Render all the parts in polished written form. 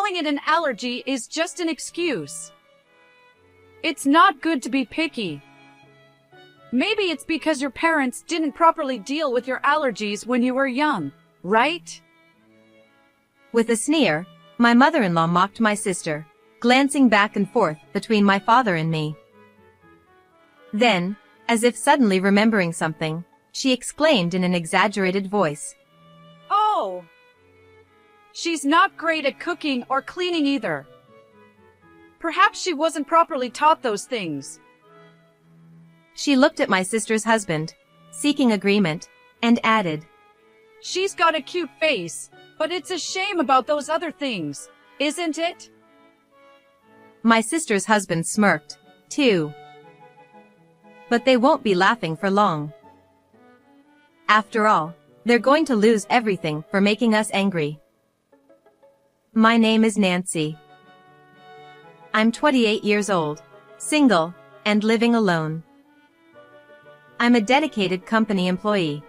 calling it an allergy is just an excuse. It's not good to be picky. Maybe it's because your parents didn't properly deal with your allergies when you were young, right? With a sneer, my mother-in-law mocked my sister, glancing back and forth between my father and me. Then, as if suddenly remembering something, she exclaimed in an exaggerated voice, "Oh! She's not great at cooking or cleaning either. Perhaps she wasn't properly taught those things." She looked at my sister's husband, seeking agreement, and added, "She's got a cute face, but it's a shame about those other things, isn't it?" My sister's husband smirked, too. But they won't be laughing for long. After all, they're going to lose everything for making us angry. My name is Nancy. I'm 28 years old, single, and living alone. I'm a dedicated company employee.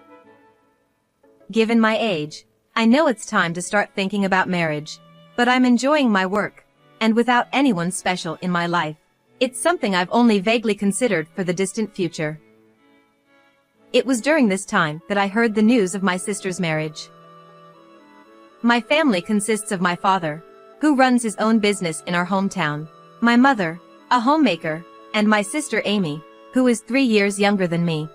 Given my age, I know it's time to start thinking about marriage, but I'm enjoying my work, and without anyone special in my life, it's something I've only vaguely considered for the distant future. It was during this time that I heard the news of my sister's marriage. My family consists of my father, who runs his own business in our hometown, my mother, a homemaker, and my sister Amy, who is 3 years younger than me.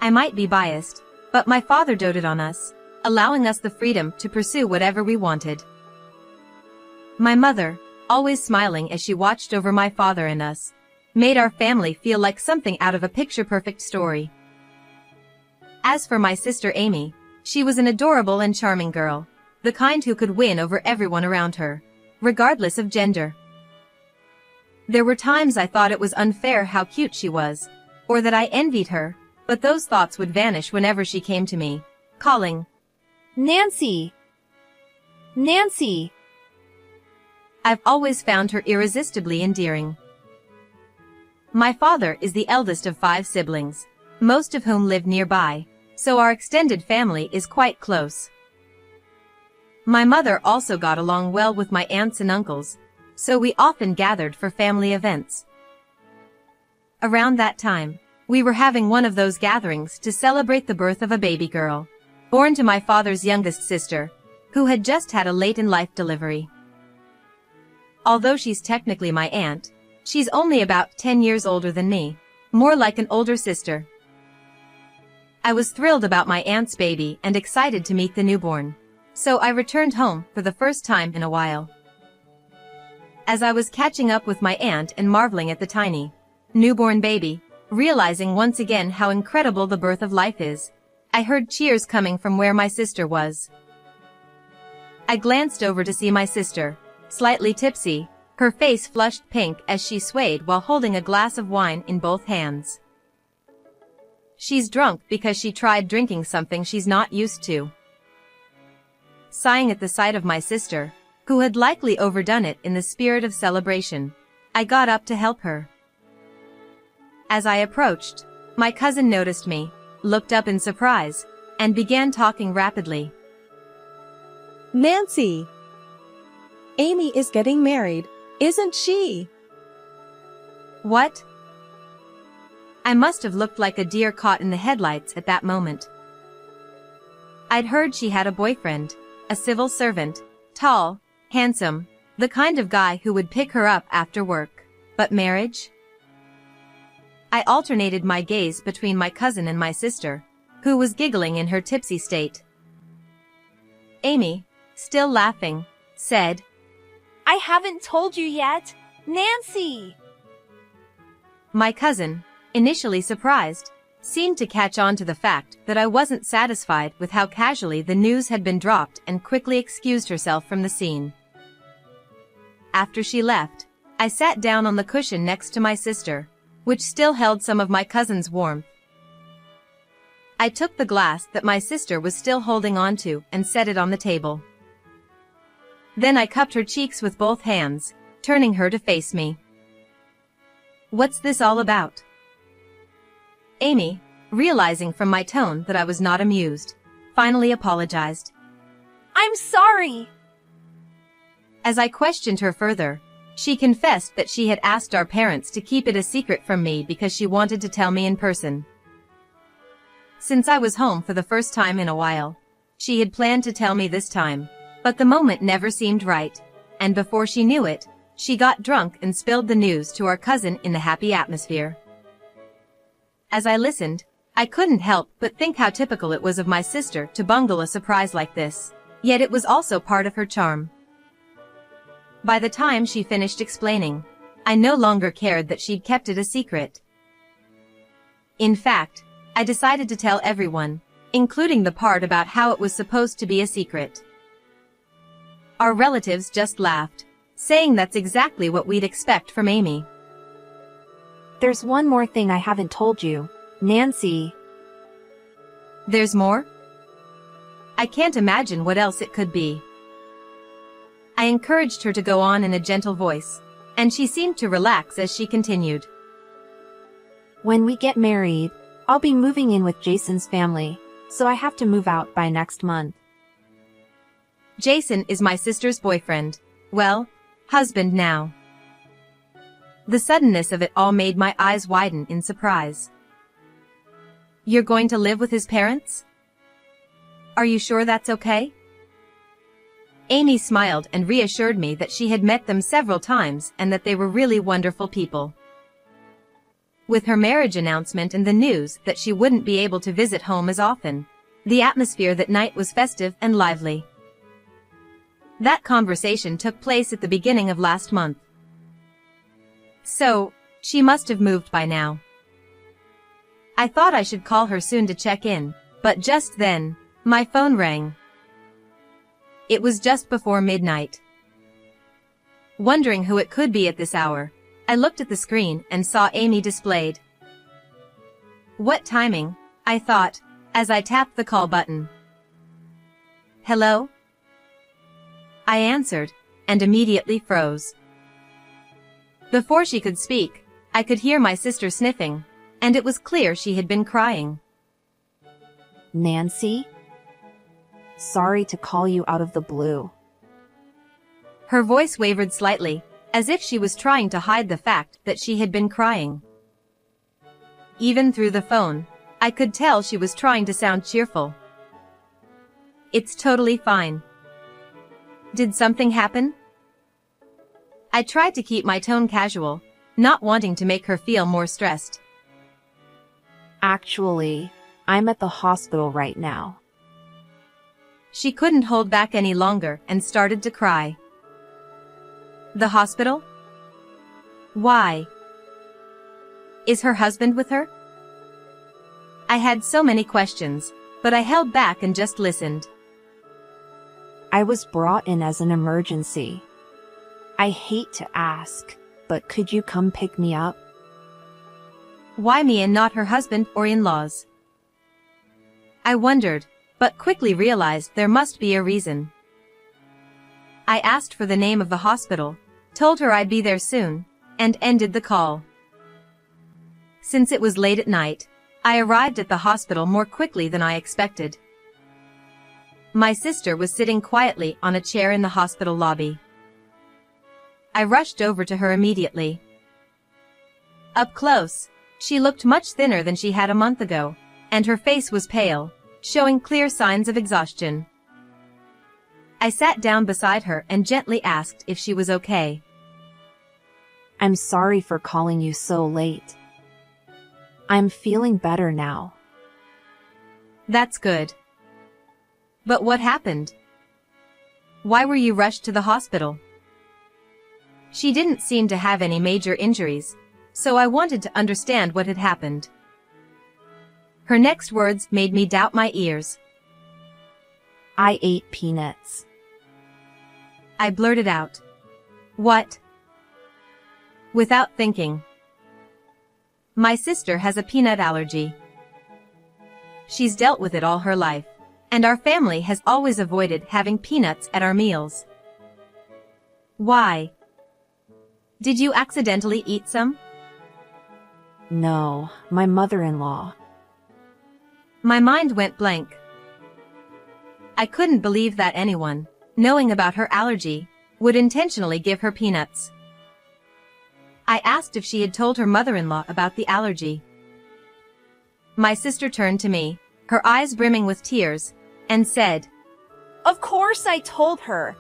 I might be biased, but my father doted on us, allowing us the freedom to pursue whatever we wanted. My mother, always smiling as she watched over my father and us, made our family feel like something out of a picture-perfect story. As for my sister Amy, she was an adorable and charming girl, the kind who could win over everyone around her, regardless of gender. There were times I thought it was unfair how cute she was, or that I envied her, but those thoughts would vanish whenever she came to me, calling, "Nancy! Nancy!" I've always found her irresistibly endearing. My father is the eldest of 5 siblings, most of whom live nearby, so our extended family is quite close. My mother also got along well with my aunts and uncles, so we often gathered for family events. Around that time, we were having one of those gatherings to celebrate the birth of a baby girl, born to my father's youngest sister, who had just had a late-in-life delivery. Although she's technically my aunt, she's only about 10 years older than me, more like an older sister. I was thrilled about my aunt's baby and excited to meet the newborn, so I returned home for the first time in a while. As I was catching up with my aunt and marveling at the tiny, newborn baby, realizing once again how incredible the birth of life is, I heard cheers coming from where my sister was. I glanced over to see my sister, slightly tipsy, her face flushed pink as she swayed while holding a glass of wine in both hands. She's drunk because she tried drinking something she's not used to. Sighing at the sight of my sister, who had likely overdone it in the spirit of celebration, I got up to help her. As I approached, my cousin noticed me, looked up in surprise, and began talking rapidly. "Nancy! Amy is getting married, isn't she?" What? I must have looked like a deer caught in the headlights at that moment. I'd heard she had a boyfriend, a civil servant, tall, handsome, the kind of guy who would pick her up after work. But marriage? I alternated my gaze between my cousin and my sister, who was giggling in her tipsy state. Amy, still laughing, said, "I haven't told you yet. Nancy!" My cousin, initially surprised, seemed to catch on to the fact that I wasn't satisfied with how casually the news had been dropped and quickly excused herself from the scene. After she left, I sat down on the cushion next to my sister, which still held some of my cousin's warmth. I took the glass that my sister was still holding onto and set it on the table. Then I cupped her cheeks with both hands, turning her to face me. "What's this all about?" Amy, realizing from my tone that I was not amused, finally apologized. "I'm sorry." As I questioned her further, she confessed that she had asked our parents to keep it a secret from me because she wanted to tell me in person. Since I was home for the first time in a while, she had planned to tell me this time, but the moment never seemed right, and before she knew it, she got drunk and spilled the news to our cousin in the happy atmosphere. As I listened, I couldn't help but think how typical it was of my sister to bungle a surprise like this, yet it was also part of her charm. By the time she finished explaining, I no longer cared that she'd kept it a secret. In fact, I decided to tell everyone, including the part about how it was supposed to be a secret. Our relatives just laughed, saying that's exactly what we'd expect from Amy. There's one more thing I haven't told you, Nancy. There's more? I can't imagine what else it could be. I encouraged her to go on in a gentle voice, and she seemed to relax as she continued. When we get married, I'll be moving in with Jason's family, so I have to move out by next month. Jason is my sister's boyfriend. Well, husband now. The suddenness of it all made my eyes widen in surprise. You're going to live with his parents? Are you sure that's okay? Amy smiled and reassured me that she had met them several times and that they were really wonderful people. With her marriage announcement and the news that she wouldn't be able to visit home as often, the atmosphere that night was festive and lively. That conversation took place at the beginning of last month. So, she must have moved by now. I thought I should call her soon to check in, but just then, my phone rang. It was just before midnight. Wondering who it could be at this hour, I looked at the screen and saw Amy displayed. What timing, I thought, as I tapped the call button. Hello? I answered, and immediately froze. Before she could speak, I could hear my sister sniffing, and it was clear she had been crying. Nancy? Sorry to call you out of the blue. Her voice wavered slightly, as if she was trying to hide the fact that she had been crying. Even through the phone, I could tell she was trying to sound cheerful. It's totally fine. Did something happen? I tried to keep my tone casual, not wanting to make her feel more stressed. Actually, I'm at the hospital right now. She couldn't hold back any longer and started to cry. The hospital? Why? Is her husband with her? I had so many questions, but I held back and just listened. I was brought in as an emergency. I hate to ask, but could you come pick me up? Why me and not her husband or in-laws? I wondered, but quickly realized there must be a reason. I asked for the name of the hospital, told her I'd be there soon, and ended the call. Since it was late at night, I arrived at the hospital more quickly than I expected. My sister was sitting quietly on a chair in the hospital lobby. I rushed over to her immediately. Up close, she looked much thinner than she had a month ago, and her face was pale, showing clear signs of exhaustion. I sat down beside her and gently asked if she was okay. I'm sorry for calling you so late. I'm feeling better now. That's good. But what happened? Why were you rushed to the hospital? She didn't seem to have any major injuries, so I wanted to understand what had happened. Her next words made me doubt my ears. I ate peanuts. I blurted out. What? Without thinking. My sister has a peanut allergy. She's dealt with it all her life, and our family has always avoided having peanuts at our meals. Why? Did you accidentally eat some? No, my mother-in-law. My mind went blank. I couldn't believe that anyone, knowing about her allergy, would intentionally give her peanuts. I asked if she had told her mother-in-law about the allergy. My sister turned to me, her eyes brimming with tears, and said, Of course I told her.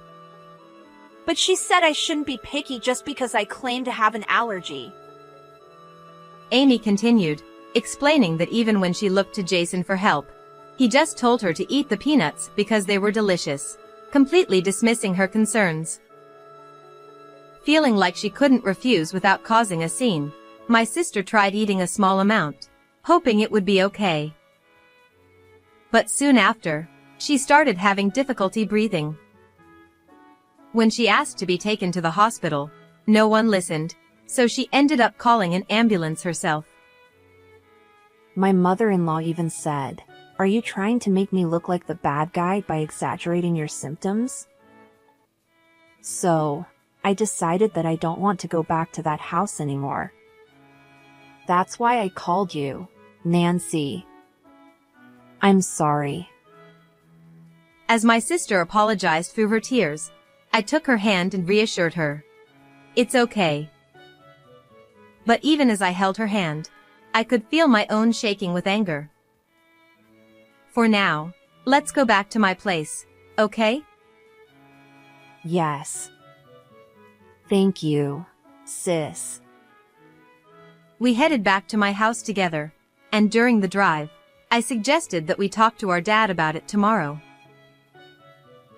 But she said I shouldn't be picky just because I claim to have an allergy. Amy continued, explaining that even when she looked to Jason for help, he just told her to eat the peanuts because they were delicious, completely dismissing her concerns. Feeling like she couldn't refuse without causing a scene, my sister tried eating a small amount, hoping it would be okay. But soon after, she started having difficulty breathing. When she asked to be taken to the hospital, no one listened, so she ended up calling an ambulance herself. My mother-in-law even said, Are you trying to make me look like the bad guy by exaggerating your symptoms? So, I decided that I don't want to go back to that house anymore. That's why I called you, Nancy. I'm sorry. As my sister apologized through her tears, I took her hand and reassured her. It's okay. But even as I held her hand, I could feel my own shaking with anger. For now, let's go back to my place, okay? Yes. Thank you, sis. We headed back to my house together, and during the drive, I suggested that we talk to our dad about it tomorrow.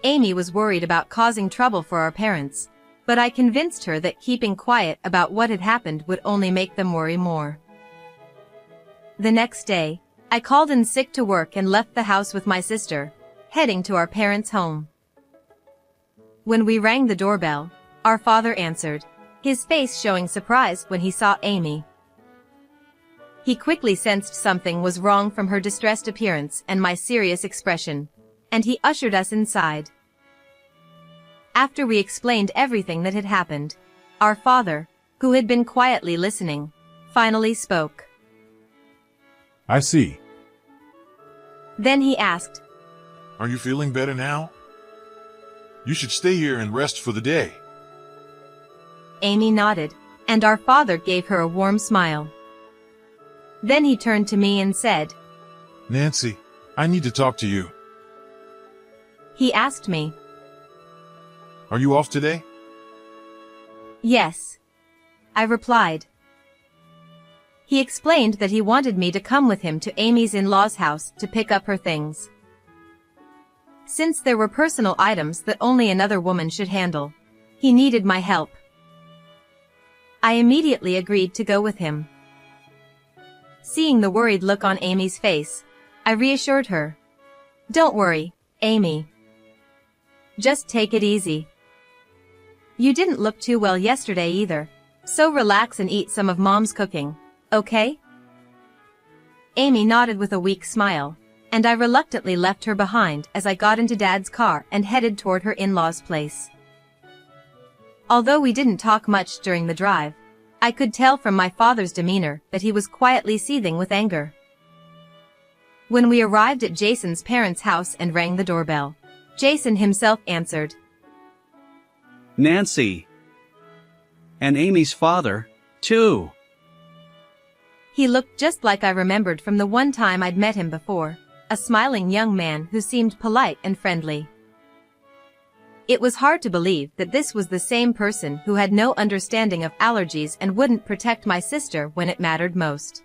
Amy was worried about causing trouble for our parents, but I convinced her that keeping quiet about what had happened would only make them worry more. The next day, I called in sick to work and left the house with my sister, heading to our parents' home. When we rang the doorbell, our father answered, his face showing surprise when he saw Amy. He quickly sensed something was wrong from her distressed appearance and my serious expression, and he ushered us inside. After we explained everything that had happened, our father, who had been quietly listening, finally spoke. I see. Then he asked, Are you feeling better now? You should stay here and rest for the day. Amy nodded, and our father gave her a warm smile. Then he turned to me and said, Nancy, I need to talk to you. He asked me, Are you off today? Yes. I replied. He explained that he wanted me to come with him to Amy's in-laws' house to pick up her things. Since there were personal items that only another woman should handle, he needed my help. I immediately agreed to go with him. Seeing the worried look on Amy's face, I reassured her. Don't worry, Amy. Just take it easy. You didn't look too well yesterday either, so relax and eat some of Mom's cooking, okay? Amy nodded with a weak smile, and I reluctantly left her behind as I got into Dad's car and headed toward her in-laws' place. Although we didn't talk much during the drive, I could tell from my father's demeanor that he was quietly seething with anger. When we arrived at Jason's parents' house and rang the doorbell, Jason himself answered. Nancy. And Amy's father, too. He looked just like I remembered from the one time I'd met him before, a smiling young man who seemed polite and friendly. It was hard to believe that this was the same person who had no understanding of allergies and wouldn't protect my sister when it mattered most.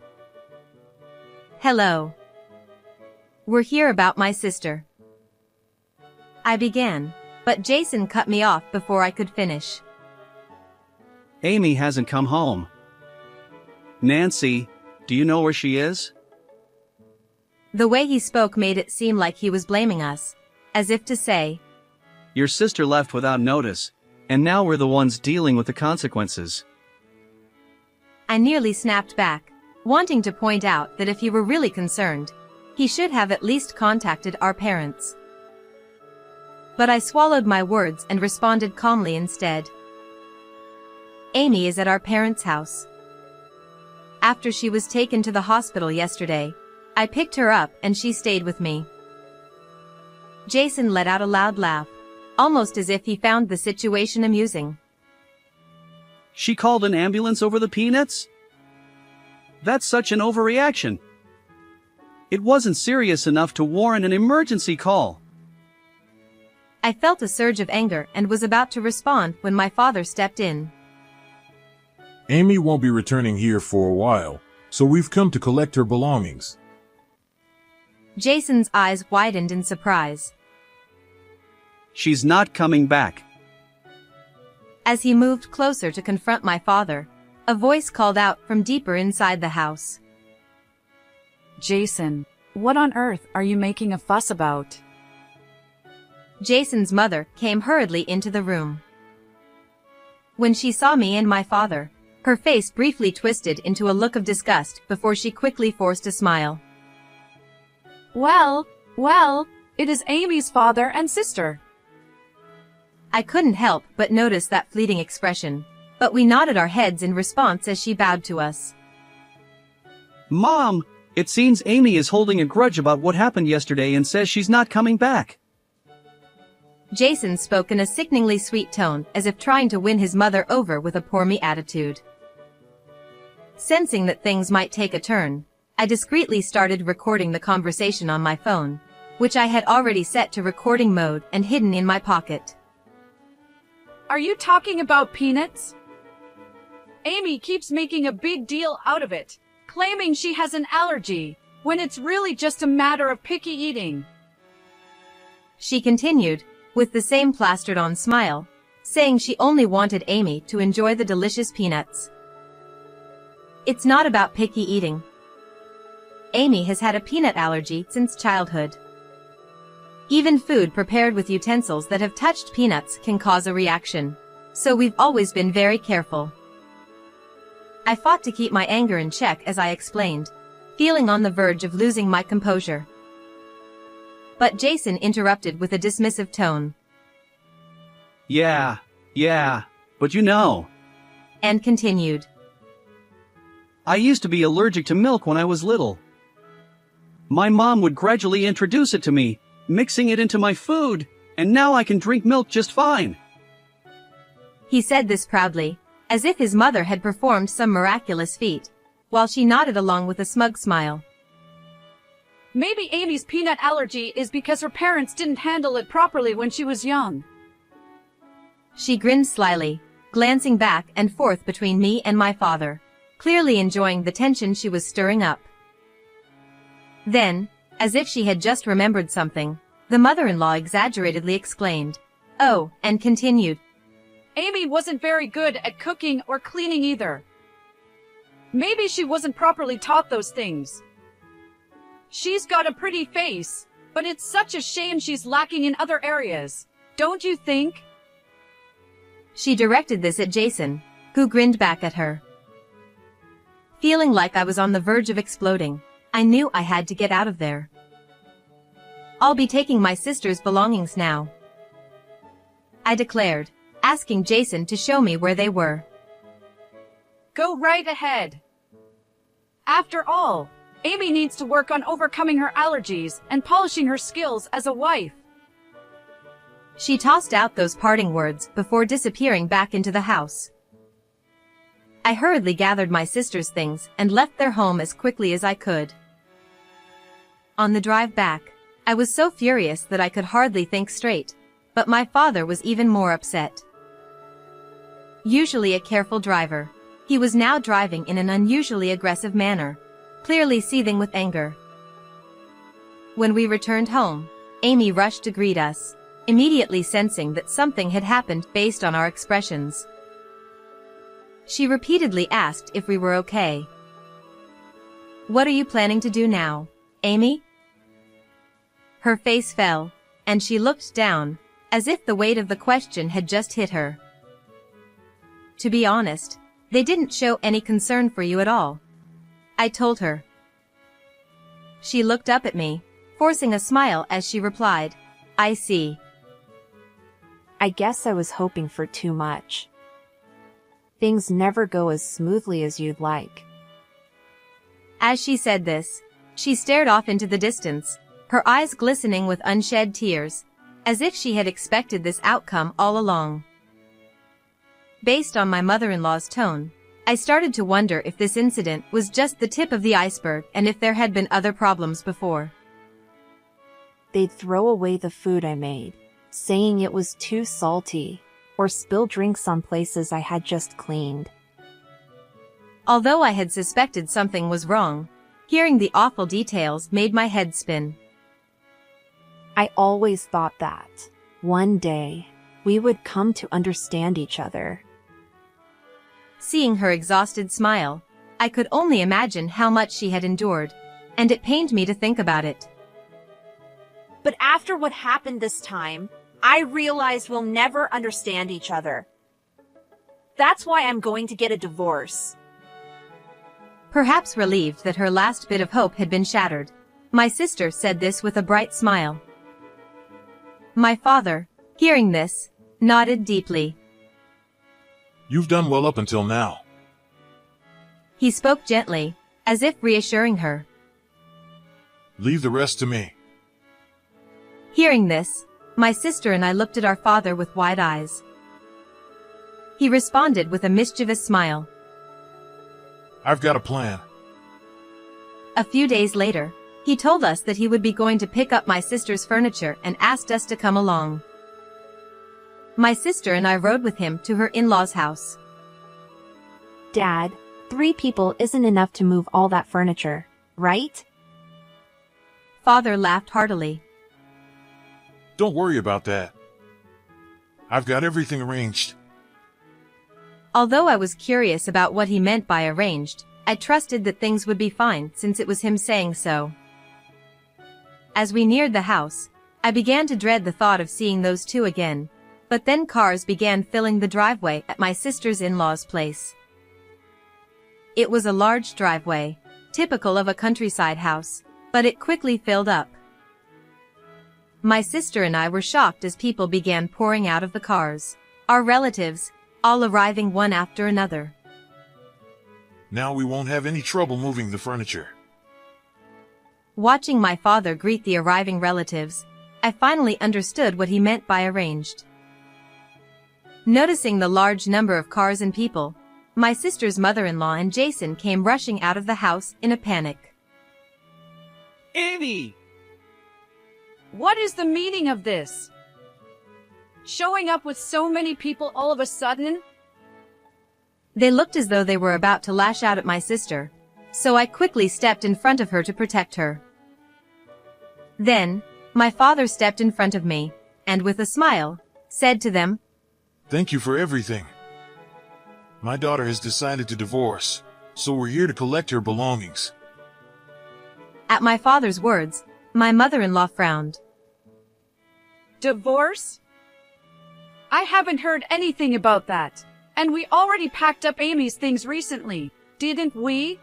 Hello. We're here about my sister. I began, but Jason cut me off before I could finish. Amy hasn't come home. Nancy, do you know where she is? The way he spoke made it seem like he was blaming us, as if to say, Your sister left without notice, and now we're the ones dealing with the consequences. I nearly snapped back, wanting to point out that if he were really concerned, he should have at least contacted our parents. But I swallowed my words and responded calmly instead. Amy is at our parents' house. After she was taken to the hospital yesterday, I picked her up and she stayed with me. Jason let out a loud laugh. almost as if he found the situation amusing. She called an ambulance over the peanuts? That's such an overreaction. It wasn't serious enough to warrant an emergency call. I felt a surge of anger and was about to respond when my father stepped in. Amy won't be returning here for a while, so we've come to collect her belongings. Jason's eyes widened in surprise. She's not coming back. As he moved closer to confront my father, a voice called out from deeper inside the house. Jason, what on earth are you making a fuss about? Jason's mother came hurriedly into the room. When she saw me and my father, her face briefly twisted into a look of disgust before she quickly forced a smile. Well, it is Amy's father and sister. I couldn't help but notice that fleeting expression, but we nodded our heads in response as she bowed to us. Mom, it seems Amy is holding a grudge about what happened yesterday and says she's not coming back. Jason spoke in a sickeningly sweet tone, as if trying to win his mother over with a poor me attitude. Sensing that things might take a turn, I discreetly started recording the conversation on my phone, which I had already set to recording mode and hidden in my pocket. Are you talking about peanuts? Amy keeps making a big deal out of it, claiming she has an allergy, when it's really just a matter of picky eating. She continued, with the same plastered-on smile, saying she only wanted Amy to enjoy the delicious peanuts. It's not about picky eating. Amy has had a peanut allergy since childhood. Even food prepared with utensils that have touched peanuts can cause a reaction, so we've always been very careful. I fought to keep my anger in check as I explained, feeling on the verge of losing my composure. But Jason interrupted with a dismissive tone. Yeah, but you know. And continued. I used to be allergic to milk when I was little. My mom would gradually introduce it to me, mixing it into my food, and now I can drink milk just fine. He said this proudly, as if his mother had performed some miraculous feat, while she nodded along with a smug smile. Maybe Amy's peanut allergy is because her parents didn't handle it properly when she was young. She grinned slyly, glancing back and forth between me and my father, clearly enjoying the tension she was stirring up. Then, as if she had just remembered something, the mother-in-law exaggeratedly exclaimed, "Oh," and continued. Amy wasn't very good at cooking or cleaning either. Maybe she wasn't properly taught those things. She's got a pretty face, but it's such a shame she's lacking in other areas, don't you think? She directed this at Jason, who grinned back at her. Feeling like I was on the verge of exploding, I knew I had to get out of there. I'll be taking my sister's belongings now, I declared, asking Jason to show me where they were. Go right ahead. After all, Amy needs to work on overcoming her allergies and polishing her skills as a wife. She tossed out those parting words before disappearing back into the house. I hurriedly gathered my sister's things and left their home as quickly as I could. On the drive back, I was so furious that I could hardly think straight, but my father was even more upset. Usually a careful driver, he was now driving in an unusually aggressive manner, clearly seething with anger. When we returned home, Amy rushed to greet us, immediately sensing that something had happened based on our expressions. She repeatedly asked if we were okay. "What are you planning to do now, Amy?" Her face fell, and she looked down, as if the weight of the question had just hit her. "To be honest, they didn't show any concern for you at all," I told her. She looked up at me, forcing a smile as she replied, "I see." I guess I was hoping for too much. Things never go as smoothly as you'd like. As she said this, she stared off into the distance, her eyes glistening with unshed tears, as if she had expected this outcome all along. Based on my mother-in-law's tone, I started to wonder if this incident was just the tip of the iceberg and if there had been other problems before. They'd throw away the food I made, saying it was too salty, or spill drinks on places I had just cleaned. Although I had suspected something was wrong, hearing the awful details made my head spin. I always thought that one day we would come to understand each other. Seeing her exhausted smile, I could only imagine how much she had endured, and it pained me to think about it. But after what happened this time, I realized we'll never understand each other. That's why I'm going to get a divorce. Perhaps relieved that her last bit of hope had been shattered, my sister said this with a bright smile. My father, hearing this, nodded deeply. You've done well up until now. He spoke gently, as if reassuring her. Leave the rest to me. Hearing this, my sister and I looked at our father with wide eyes. He responded with a mischievous smile. I've got a plan. A few days later, he told us that he would be going to pick up my sister's furniture and asked us to come along. My sister and I rode with him to her in-laws' house. Dad, 3 people isn't enough to move all that furniture, right? Father laughed heartily. Don't worry about that. I've got everything arranged. Although I was curious about what he meant by arranged, I trusted that things would be fine since it was him saying so. As we neared the house, I began to dread the thought of seeing those 2 again, but then cars began filling the driveway at my sister's in-laws' place. It was a large driveway, typical of a countryside house, but it quickly filled up. My sister and I were shocked as people began pouring out of the cars, our relatives, all arriving one after another. Now we won't have any trouble moving the furniture. Watching my father greet the arriving relatives, I finally understood what he meant by arranged. Noticing the large number of cars and people, my sister's mother-in-law and Jason came rushing out of the house in a panic. Amy! What is the meaning of this? Showing up with so many people all of a sudden? They looked as though they were about to lash out at my sister, so I quickly stepped in front of her to protect her. Then, my father stepped in front of me, and with a smile, said to them, Thank you for everything. My daughter has decided to divorce, so we're here to collect her belongings. At my father's words, my mother-in-law frowned. Divorce? I haven't heard anything about that. And we already packed up Amy's things recently, didn't we?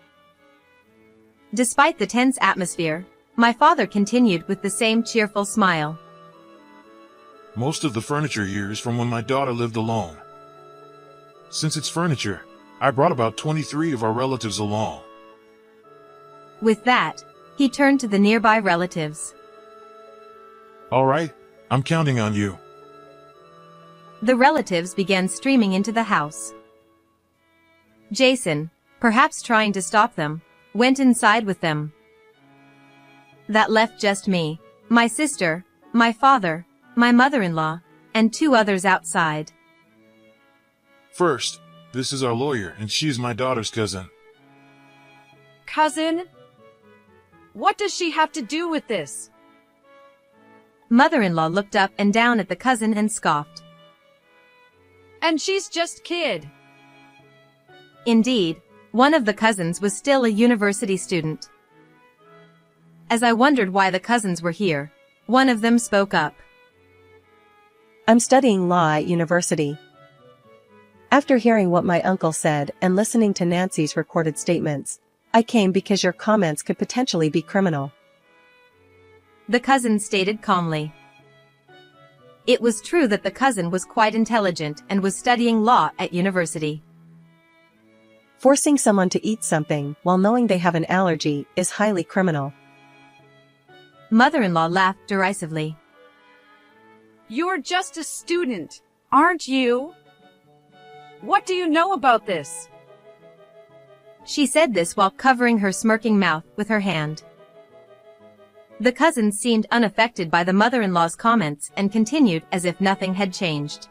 Despite the tense atmosphere, my father continued with the same cheerful smile. Most of the furniture here is from when my daughter lived alone. Since it's furniture, I brought about 23 of our relatives along. With that, he turned to the nearby relatives. All right, I'm counting on you. The relatives began streaming into the house. Jason, perhaps trying to stop them, went inside with them. That left just me, my sister, my father, my mother-in-law, and 2 others outside. First, this is our lawyer, and she is my daughter's cousin. Cousin? What does she have to do with this? Mother-in-law looked up and down at the cousin and scoffed. And she's just kid. Indeed, one of the cousins was still a university student. As I wondered why the cousins were here, one of them spoke up. I'm studying law at university. After hearing what my uncle said and listening to Nancy's recorded statements, I came because your comments could potentially be criminal. The cousin stated calmly. It was true that the cousin was quite intelligent and was studying law at university. Forcing someone to eat something while knowing they have an allergy is highly criminal. Mother-in-law laughed derisively. You're just a student, aren't you? What do you know about this? She said this while covering her smirking mouth with her hand. The cousins seemed unaffected by the mother-in-law's comments and continued as if nothing had changed.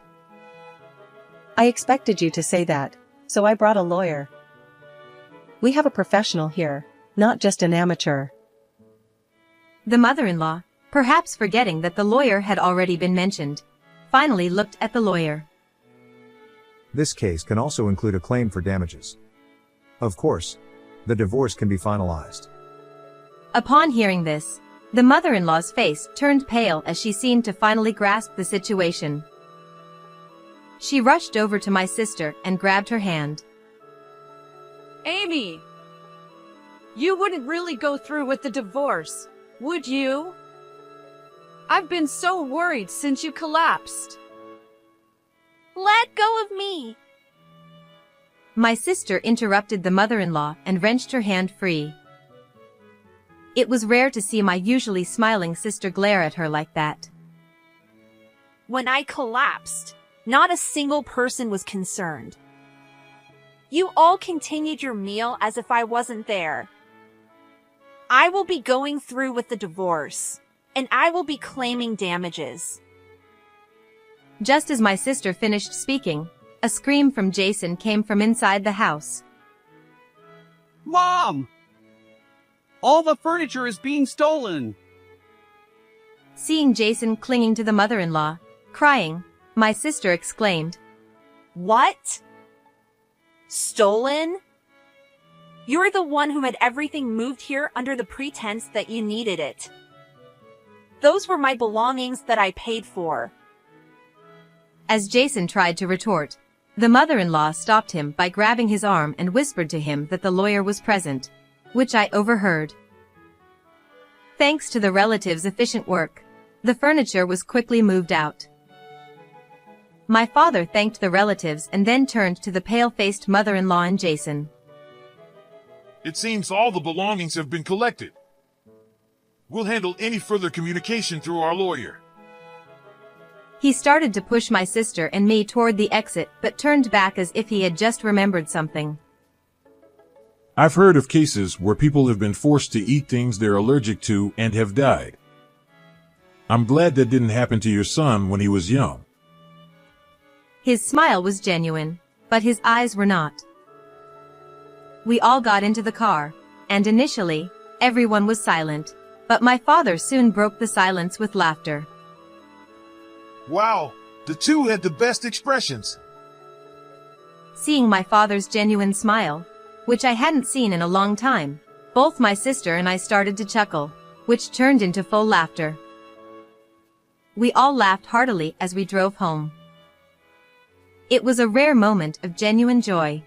I expected you to say that, so I brought a lawyer. We have a professional here, not just an amateur. The mother-in-law, perhaps forgetting that the lawyer had already been mentioned, finally looked at the lawyer. This case can also include a claim for damages. Of course, the divorce can be finalized. Upon hearing this, the mother-in-law's face turned pale as she seemed to finally grasp the situation. She rushed over to my sister and grabbed her hand. Amy! You wouldn't really go through with the divorce, would you? I've been so worried since you collapsed. Let go of me! My sister interrupted the mother-in-law and wrenched her hand free. It was rare to see my usually smiling sister glare at her like that. When I collapsed, not a single person was concerned. You all continued your meal as if I wasn't there. I will be going through with the divorce, and I will be claiming damages. Just as my sister finished speaking, a scream from Jason came from inside the house. Mom! All the furniture is being stolen! Seeing Jason clinging to the mother-in-law, crying, my sister exclaimed, What? Stolen? You're the one who had everything moved here under the pretense that you needed it. Those were my belongings that I paid for. As Jason tried to retort, the mother-in-law stopped him by grabbing his arm and whispered to him that the lawyer was present, which I overheard. Thanks to the relatives' efficient work, the furniture was quickly moved out. My father thanked the relatives and then turned to the pale-faced mother-in-law and Jason. It seems all the belongings have been collected. We'll handle any further communication through our lawyer. He started to push my sister and me toward the exit but turned back as if he had just remembered something. I've heard of cases where people have been forced to eat things they're allergic to and have died. I'm glad that didn't happen to your son when he was young. His smile was genuine, but his eyes were not. We all got into the car, and initially, everyone was silent, but my father soon broke the silence with laughter. Wow, the two had the best expressions. Seeing my father's genuine smile, which I hadn't seen in a long time, both my sister and I started to chuckle, which turned into full laughter. We all laughed heartily as we drove home. It was a rare moment of genuine joy.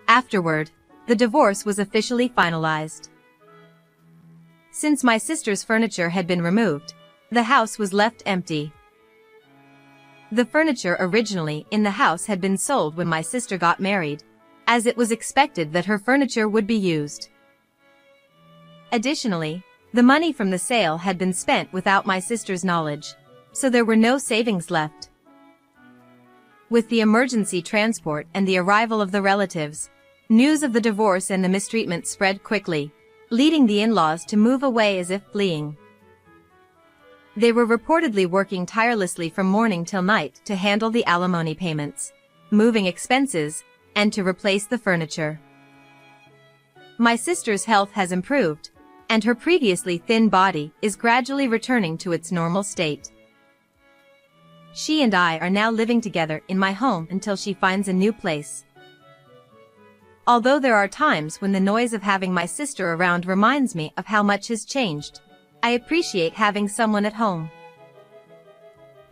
Afterward, the divorce was officially finalized. Since my sister's furniture had been removed, the house was left empty. The furniture originally in the house had been sold when my sister got married, as it was expected that her furniture would be used. Additionally, the money from the sale had been spent without my sister's knowledge, so there were no savings left. With the emergency transport and the arrival of the relatives, news of the divorce and the mistreatment spread quickly, leading the in-laws to move away as if fleeing. They were reportedly working tirelessly from morning till night to handle the alimony payments, moving expenses, and to replace the furniture. My sister's health has improved, and her previously thin body is gradually returning to its normal state. She and I are now living together in my home until she finds a new place. Although there are times when the noise of having my sister around reminds me of how much has changed, I appreciate having someone at home.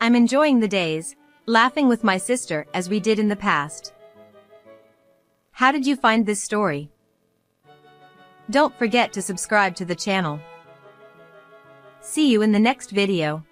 I'm enjoying the days, laughing with my sister as we did in the past. How did you find this story? Don't forget to subscribe to the channel. See you in the next video.